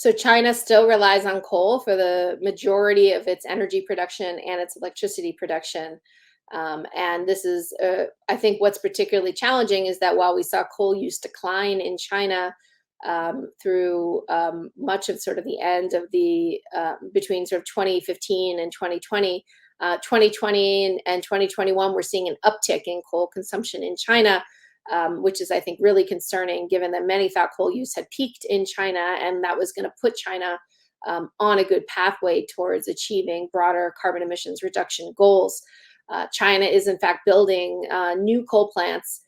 So China still relies on coal for the majority of its energy production and its electricity production. And this is, I think, what's particularly challenging is that while we saw coal use decline in China through much of sort of the end of the between sort of 2015 and 2020, 2020 and 2021, we're seeing an uptick in coal consumption in China, which is, I think, really concerning given that many thought coal use had peaked in China and that was going to put China on a good pathway towards achieving broader carbon emissions reduction goals. China is, in fact, building new coal plants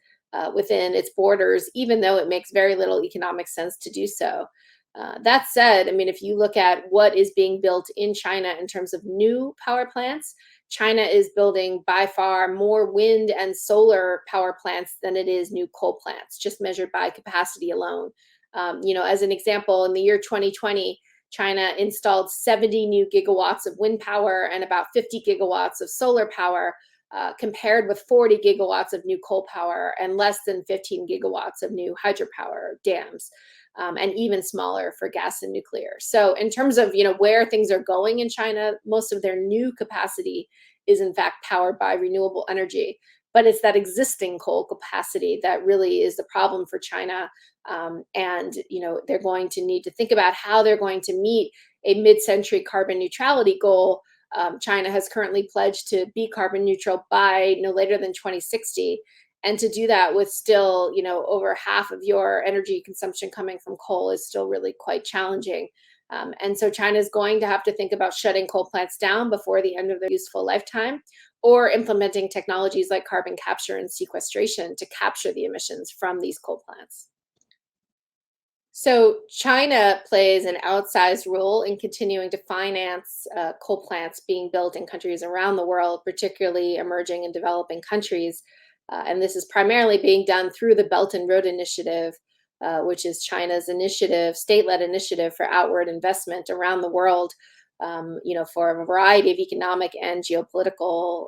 within its borders, even though it makes very little economic sense to do so. That said, I mean, if you look at what is being built in China in terms of new power plants, China is building by far more wind and solar power plants than it is new coal plants, just measured by capacity alone. As an example, in the year 2020, China installed 70 new gigawatts of wind power and about 50 gigawatts of solar power, compared with 40 gigawatts of new coal power and less than 15 gigawatts of new hydropower dams, and even smaller for gas and nuclear. So in terms of where things are going in China, most of their new capacity is in fact powered by renewable energy. But it's that existing coal capacity that really is the problem for China. And they're going to need to think about how they're going to meet a mid-century carbon neutrality goal. China has currently pledged to be carbon neutral by no later than 2060. And to do that with still, over half of your energy consumption coming from coal is still really quite challenging. And so China is going to have to think about shutting coal plants down before the end of their useful lifetime, or implementing technologies like carbon capture and sequestration to capture the emissions from these coal plants. So China plays an outsized role in continuing to finance coal plants being built in countries around the world, particularly emerging and developing countries. And this is primarily being done through the Belt and Road Initiative, which is China's initiative, state-led initiative for outward investment around the world, for a variety of economic and geopolitical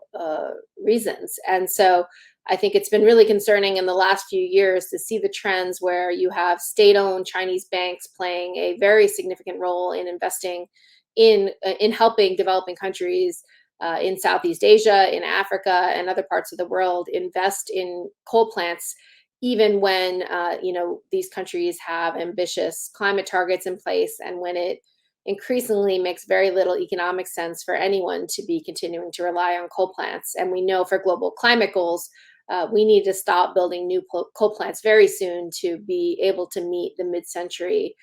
reasons. And so I think it's been really concerning in the last few years to see the trends where you have state-owned Chinese banks playing a very significant role in investing in helping developing countries in Southeast Asia, in Africa, and other parts of the world invest in coal plants, even when these countries have ambitious climate targets in place, and when it increasingly makes very little economic sense for anyone to be continuing to rely on coal plants. And we know for global climate goals, we need to stop building new coal plants very soon to be able to meet the mid-century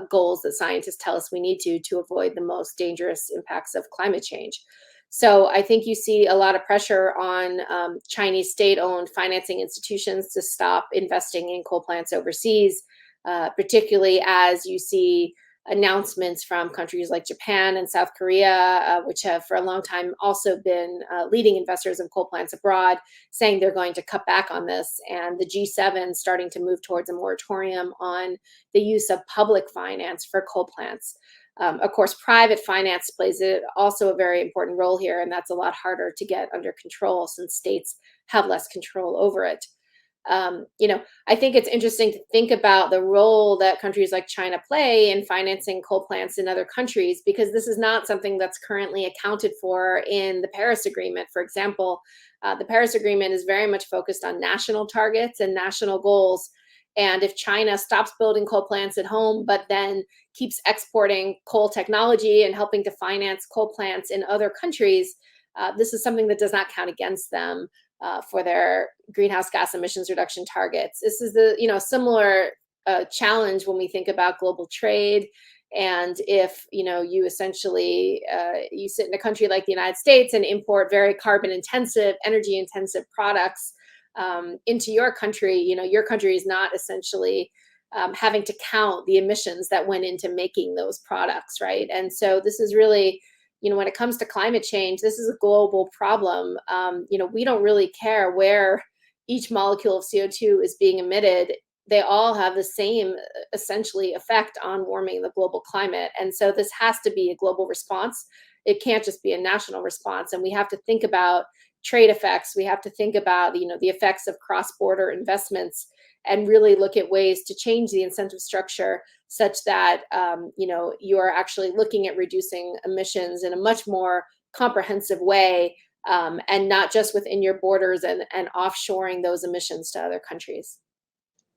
goals that scientists tell us we need to avoid the most dangerous impacts of climate change. So I think you see a lot of pressure on Chinese state-owned financing institutions to stop investing in coal plants overseas, particularly as you see announcements from countries like Japan and South Korea, which have for a long time also been leading investors in coal plants abroad, saying they're going to cut back on this, and the G7 starting to move towards a moratorium on the use of public finance for coal plants. Of course, private finance plays also a very important role here, and that's a lot harder to get under control since states have less control over it. I think it's interesting to think about the role that countries like China play in financing coal plants in other countries, because this is not something that's currently accounted for in the Paris Agreement. For example, the Paris Agreement is very much focused on national targets and national goals. And if China stops building coal plants at home, but then keeps exporting coal technology and helping to finance coal plants in other countries, this is something that does not count against them for their greenhouse gas emissions reduction targets. This is the similar challenge when we think about global trade. And if you essentially you sit in a country like the United States and import very carbon intensive, energy intensive products into your country, your country is not essentially having to count the emissions that went into making those products, right? And so this is really, when it comes to climate change, this is a global problem. We don't really care where each molecule of CO2 is being emitted. They all have the same, essentially, effect on warming the global climate. And so this has to be a global response. It can't just be a national response. And we have to think about trade effects. We have to think about, the effects of cross-border investments. and really look at ways to change the incentive structure such that you are actually looking at reducing emissions in a much more comprehensive way, and not just within your borders, and offshoring those emissions to other countries.